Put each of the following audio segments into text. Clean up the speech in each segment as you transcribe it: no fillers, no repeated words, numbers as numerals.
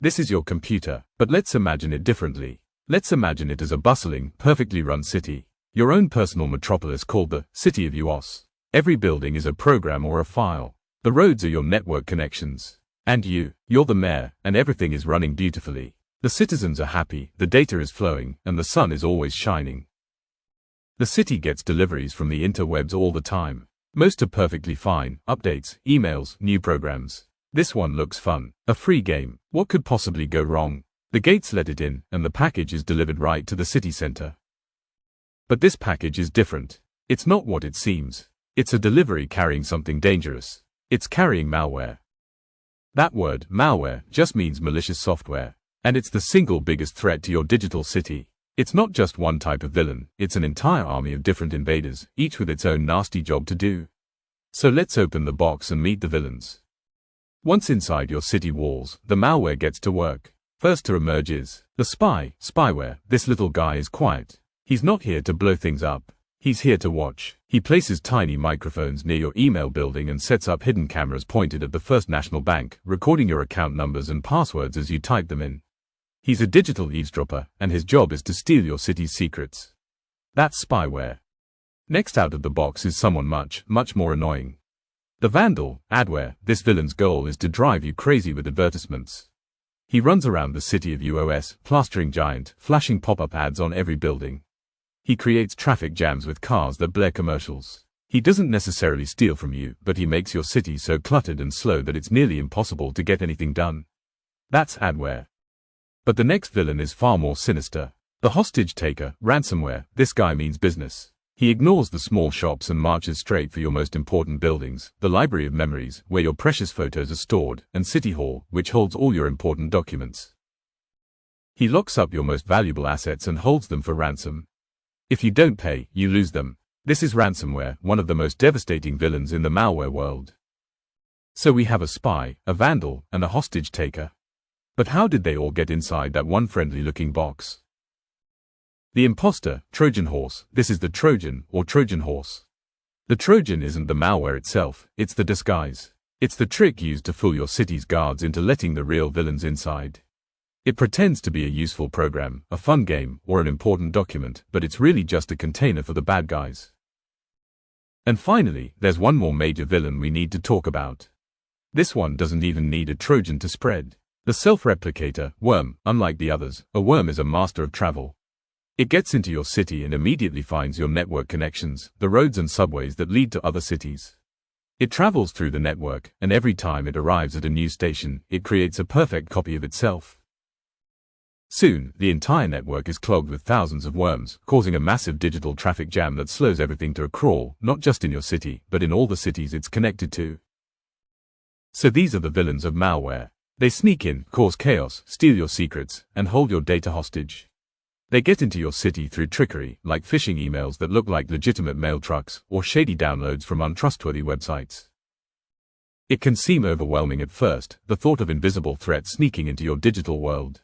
This is your computer, but let's imagine it differently. Let's imagine it as a bustling, perfectly run city. Your own personal metropolis called the City of Uos. Every building is a program or a file. The roads are your network connections. And you're the mayor, and everything is running beautifully. The citizens are happy, the data is flowing, and the sun is always shining. The city gets deliveries from the interwebs all the time. Most are perfectly fine, updates, emails, new programs. This one looks fun. A free game. What could possibly go wrong? The gates let it in, and the package is delivered right to the city center. But this package is different. It's not what it seems. It's a delivery carrying something dangerous. It's carrying malware. That word, malware, just means malicious software. And it's the single biggest threat to your digital city. It's not just one type of villain, it's an entire army of different invaders, each with its own nasty job to do. So let's open the box and meet the villains. Once inside your city walls, the malware gets to work. First to emerge is the spyware. This little guy is quiet. He's not here to blow things up. He's here to watch. He places tiny microphones near your email building and sets up hidden cameras pointed at the First National Bank, recording your account numbers and passwords as you type them in. He's a digital eavesdropper, and his job is to steal your city's secrets. That's spyware. Next out of the box is someone much more annoying. The vandal, adware. This villain's goal is to drive you crazy with advertisements. He runs around the city of Uos, plastering giant, flashing pop-up ads on every building. He creates traffic jams with cars that blare commercials. He doesn't necessarily steal from you, but he makes your city so cluttered and slow that it's nearly impossible to get anything done. That's adware. But the next villain is far more sinister. The hostage taker, ransomware. This guy means business. He ignores the small shops and marches straight for your most important buildings, the library of memories, where your precious photos are stored, and City Hall, which holds all your important documents. He locks up your most valuable assets and holds them for ransom. If you don't pay, you lose them. This is ransomware, one of the most devastating villains in the malware world. So we have a spy, a vandal, and a hostage taker. But how did they all get inside that one friendly-looking box? The imposter, Trojan horse. This is the Trojan, or Trojan horse. The Trojan isn't the malware itself, it's the disguise. It's the trick used to fool your city's guards into letting the real villains inside. It pretends to be a useful program, a fun game, or an important document, but it's really just a container for the bad guys. And finally, there's one more major villain we need to talk about. This one doesn't even need a Trojan to spread. The self-replicator, worm. Unlike the others, a worm is a master of travel. It gets into your city and immediately finds your network connections, the roads and subways that lead to other cities. It travels through the network, and every time it arrives at a new station, it creates a perfect copy of itself. Soon, the entire network is clogged with thousands of worms, causing a massive digital traffic jam that slows everything to a crawl, not just in your city, but in all the cities it's connected to. So these are the villains of malware. They sneak in, cause chaos, steal your secrets, and hold your data hostage. They get into your city through trickery, like phishing emails that look like legitimate mail trucks, or shady downloads from untrustworthy websites. It can seem overwhelming at first, the thought of invisible threats sneaking into your digital world.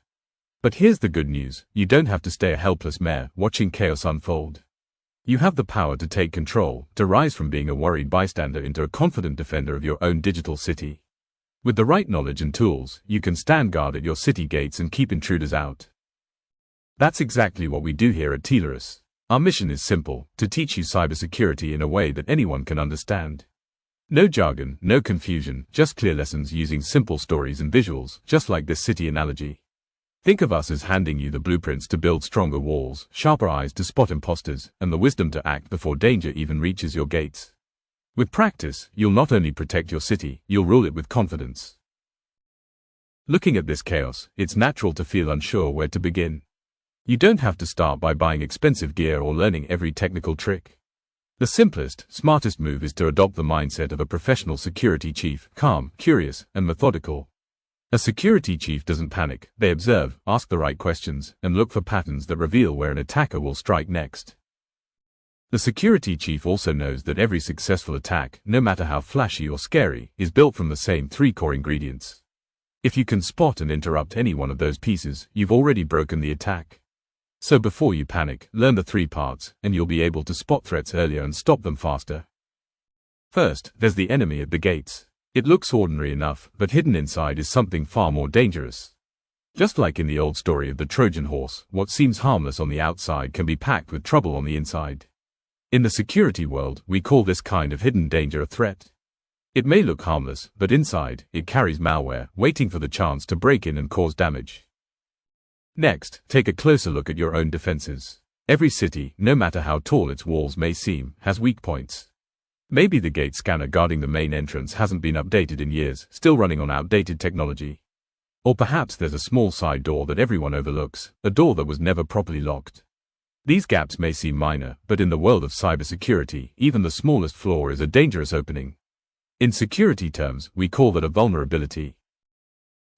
But here's the good news, you don't have to stay a helpless mayor, watching chaos unfold. You have the power to take control, to rise from being a worried bystander into a confident defender of your own digital city. With the right knowledge and tools, you can stand guard at your city gates and keep intruders out. That's exactly what we do here at Tileris. Our mission is simple, to teach you cybersecurity in a way that anyone can understand. No jargon, no confusion, just clear lessons using simple stories and visuals, just like this city analogy. Think of us as handing you the blueprints to build stronger walls, sharper eyes to spot imposters, and the wisdom to act before danger even reaches your gates. With practice, you'll not only protect your city, you'll rule it with confidence. Looking at this chaos, it's natural to feel unsure where to begin. You don't have to start by buying expensive gear or learning every technical trick. The simplest, smartest move is to adopt the mindset of a professional security chief, calm, curious, and methodical. A security chief doesn't panic, they observe, ask the right questions, and look for patterns that reveal where an attacker will strike next. The security chief also knows that every successful attack, no matter how flashy or scary, is built from the same 3 core ingredients. If you can spot and interrupt any one of those pieces, you've already broken the attack. So before you panic, learn the 3 parts, and you'll be able to spot threats earlier and stop them faster. First, there's the enemy at the gates. It looks ordinary enough, but hidden inside is something far more dangerous. Just like in the old story of the Trojan horse, what seems harmless on the outside can be packed with trouble on the inside. In the security world, we call this kind of hidden danger a threat. It may look harmless, but inside, it carries malware, waiting for the chance to break in and cause damage. Next, take a closer look at your own defenses. Every city, no matter how tall its walls may seem, has weak points. Maybe the gate scanner guarding the main entrance hasn't been updated in years, still running on outdated technology. Or perhaps there's a small side door that everyone overlooks, a door that was never properly locked. These gaps may seem minor, but in the world of cybersecurity, even the smallest flaw is a dangerous opening. In security terms, we call that a vulnerability.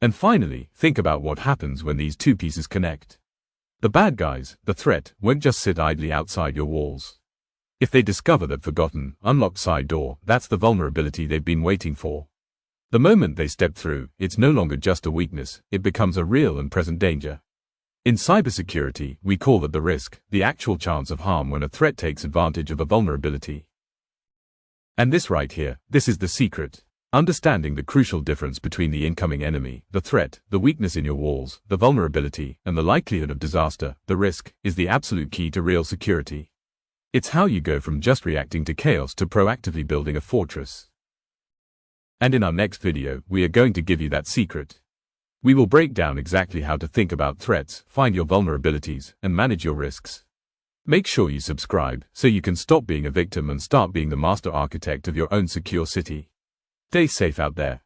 And finally, think about what happens when these two pieces connect. The bad guys, the threat, won't just sit idly outside your walls. If they discover that forgotten, unlocked side door, that's the vulnerability they've been waiting for. The moment they step through, it's no longer just a weakness, it becomes a real and present danger. In cybersecurity, we call that the risk, the actual chance of harm when a threat takes advantage of a vulnerability. And this right here, this is the secret. Understanding the crucial difference between the incoming enemy, the threat, the weakness in your walls, the vulnerability, and the likelihood of disaster, the risk, is the absolute key to real security. It's how you go from just reacting to chaos to proactively building a fortress. And in our next video, we are going to give you that secret. We will break down exactly how to think about threats, find your vulnerabilities, and manage your risks. Make sure you subscribe so you can stop being a victim and start being the master architect of your own secure city. Stay safe out there.